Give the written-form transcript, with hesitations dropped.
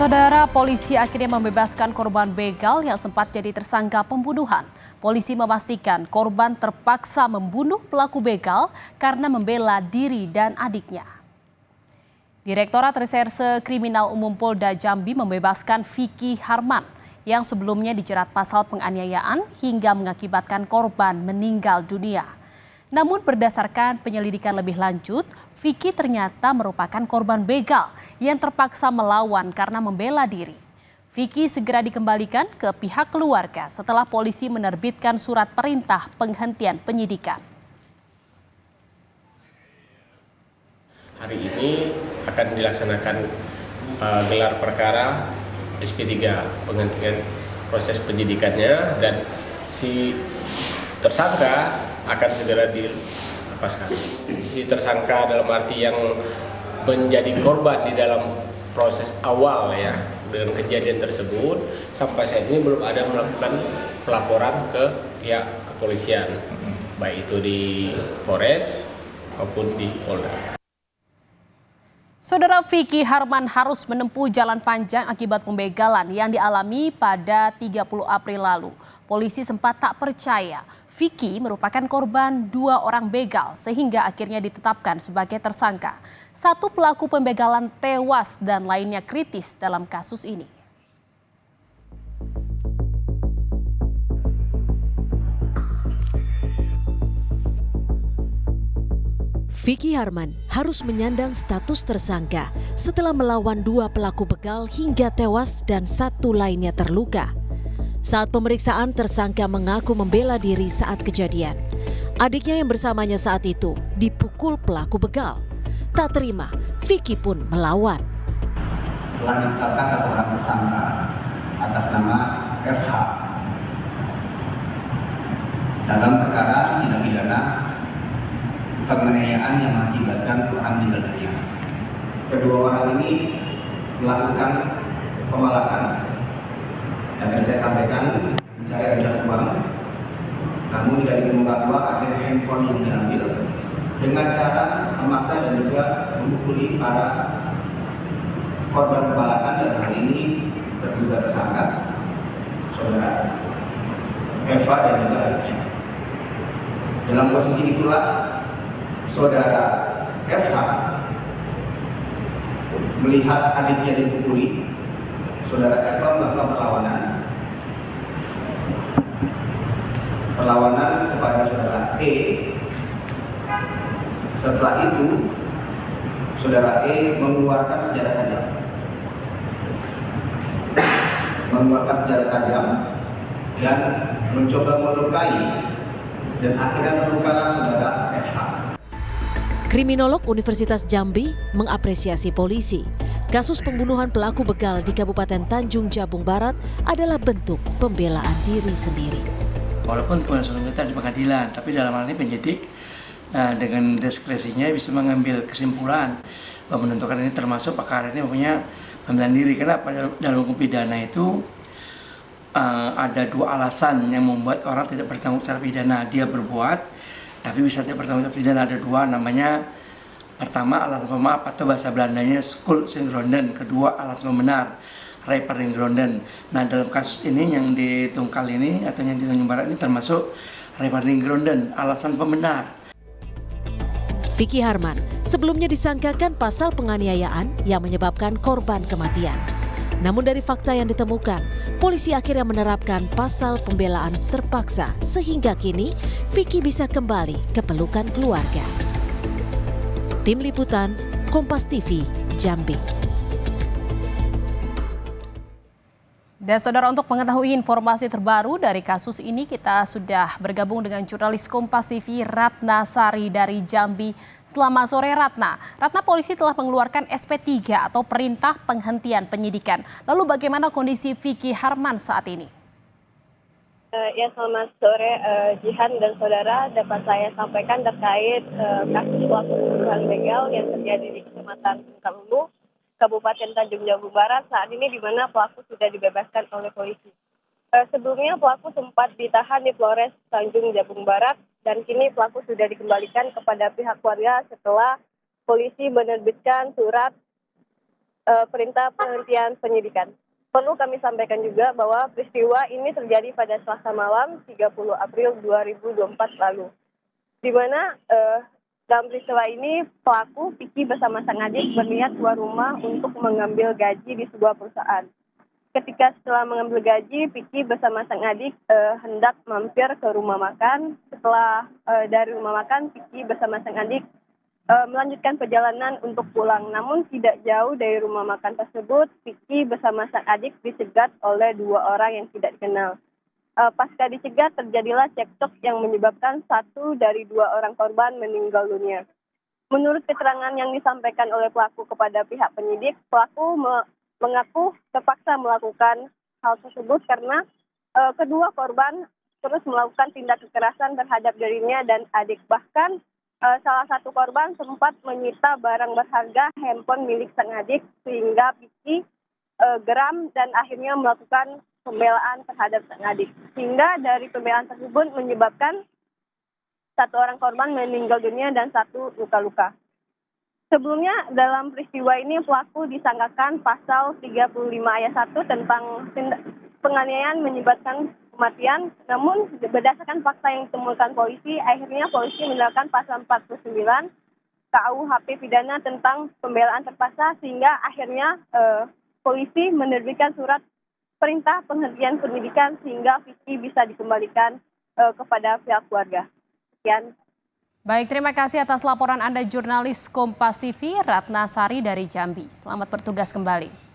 Saudara, polisi akhirnya membebaskan korban begal yang sempat jadi tersangka pembunuhan. Polisi memastikan korban terpaksa membunuh pelaku begal karena membela diri dan adiknya. Direktorat Reserse Kriminal Umum Polda Jambi membebaskan Vicky Harman yang sebelumnya dijerat pasal penganiayaan hingga mengakibatkan korban meninggal dunia. Namun berdasarkan penyelidikan lebih lanjut, Vicky ternyata merupakan korban begal yang terpaksa melawan karena membela diri. Vicky segera dikembalikan ke pihak keluarga setelah polisi menerbitkan surat perintah penghentian penyidikan. Hari ini akan dilaksanakan gelar perkara SP3 penghentian proses penyidikannya dan si tersangka akan segera dilepaskan. Si tersangka dalam arti yang menjadi korban di dalam proses awal ya dengan kejadian tersebut sampai saat ini belum ada melakukan pelaporan ke pihak kepolisian baik itu di Polres maupun di Polda. Saudara, Vicky Harman harus menempuh jalan panjang akibat pembegalan yang dialami pada 30 April lalu. Polisi sempat tak percaya Vicky merupakan korban 2 orang begal sehingga akhirnya ditetapkan sebagai tersangka. 1 pelaku pembegalan tewas dan lainnya kritis dalam kasus ini. Vicky Harman harus menyandang status tersangka setelah melawan 2 pelaku begal hingga tewas dan 1 lainnya terluka. Saat pemeriksaan, tersangka mengaku membela diri saat kejadian. Adiknya yang bersamanya saat itu dipukul pelaku begal. Tak terima, Vicky pun melawan. Telah ditetapkan 1 orang tersangka atas nama FH dalam perkara tindak pidana penganiayaan yang mengakibatkan korban meninggal dunia. Kedua orang ini melakukan pemalakan yang tadi saya sampaikan mencari adalah uang, namun tidak ditemukan uang, akhirnya handphone yang diambil dengan cara memaksa dan juga memukuli para korban pemalakan dan hal ini terduga tersangka saudara Eva dan juga adiknya. Dalam posisi itulah saudara FH melihat adiknya dipukuli, saudara Eva melakukan perlawanan kepada saudara E. Setelah itu, saudara E mengeluarkan senjata tajam dan mencoba melukai dan akhirnya terlukalah saudara FH. Kriminolog Universitas Jambi mengapresiasi polisi. Kasus pembunuhan pelaku begal di Kabupaten Tanjung Jabung Barat adalah bentuk pembelaan diri sendiri. Walaupun kemudian kita di pengadilan, tapi dalam hal ini penyidik dengan diskresinya bisa mengambil kesimpulan bahwa menentukan ini termasuk perkara ini punya pembelaan diri. Kenapa? Dalam hukum pidana itu ada 2 alasan yang membuat orang tidak bertanggung secara pidana. Dia berbuat tapi bisa tidak bertanggung jawab pidana. Ada 2 namanya. Pertama, alasan pemaaf atau bahasa Belandanya skuldsingronden. Kedua, alasan pembenar, reparingronden. Nah, dalam kasus ini yang di Tungkal ini atau yang di Tanjung Barat ini termasuk reparingronden, alasan pembenar. Vicky Harman sebelumnya disangkakan pasal penganiayaan yang menyebabkan korban kematian. Namun dari fakta yang ditemukan, polisi akhirnya menerapkan pasal pembelaan terpaksa sehingga kini Vicky bisa kembali ke pelukan keluarga. Tim Liputan, Kompas TV, Jambi. Dan saudara, untuk mengetahui informasi terbaru dari kasus ini, kita sudah bergabung dengan jurnalis Kompas TV Ratna Sari dari Jambi. Selamat sore Ratna. Ratna, polisi telah mengeluarkan SP3 atau perintah penghentian penyidikan. Lalu bagaimana kondisi Vicky Harman saat ini? Ya, selamat sore Jihan dan saudara. Dapat saya sampaikan terkait kasus pelaku pembunuhan begal yang terjadi di Kecamatan Tungkal, Kabupaten Tanjung Jabung Barat saat ini, di mana pelaku sudah dibebaskan oleh polisi. Sebelumnya pelaku sempat ditahan di Polres Tanjung Jabung Barat dan kini pelaku sudah dikembalikan kepada pihak keluarga setelah polisi menerbitkan surat perintah penghentian penyidikan. Perlu kami sampaikan juga bahwa peristiwa ini terjadi pada Selasa malam 30 April 2024 lalu, di mana dalam peristiwa ini pelaku Vicky bersama sang adik berniat keluar rumah untuk mengambil gaji di sebuah perusahaan. Ketika setelah mengambil gaji, Vicky bersama sang adik hendak mampir ke rumah makan. Setelah dari rumah makan, Vicky bersama sang adik melanjutkan perjalanan untuk pulang. Namun tidak jauh dari rumah makan tersebut, Vicky bersama sang adik dicegat oleh 2 orang yang tidak dikenal. Pasca dicegat, terjadilah cekcok yang menyebabkan 1 dari 2 orang korban meninggal dunia. Menurut keterangan yang disampaikan oleh pelaku kepada pihak penyidik, pelaku mengaku terpaksa melakukan hal tersebut karena kedua korban terus melakukan tindak kekerasan terhadap dirinya dan adik. Bahkan salah satu korban sempat menyita barang berharga handphone milik sang adik sehingga Vicky geram dan akhirnya melakukan pembelaan terhadap sang adik. Sehingga dari pembelaan tersebut menyebabkan 1 orang korban meninggal dunia dan 1 luka-luka. Sebelumnya dalam peristiwa ini pelaku disangkakan pasal 35 ayat 1 tentang penganiayaan menyebabkan kematian. Namun berdasarkan fakta yang ditemukan polisi, akhirnya polisi menerapkan pasal 49 KUHP pidana tentang pembelaan terpaksa sehingga akhirnya polisi menerbitkan surat perintah penghentian penyidikan sehingga Vicky bisa dikembalikan kepada pihak keluarga. Sekian. Baik, terima kasih atas laporan Anda jurnalis Kompas TV Ratna Sari dari Jambi. Selamat bertugas kembali.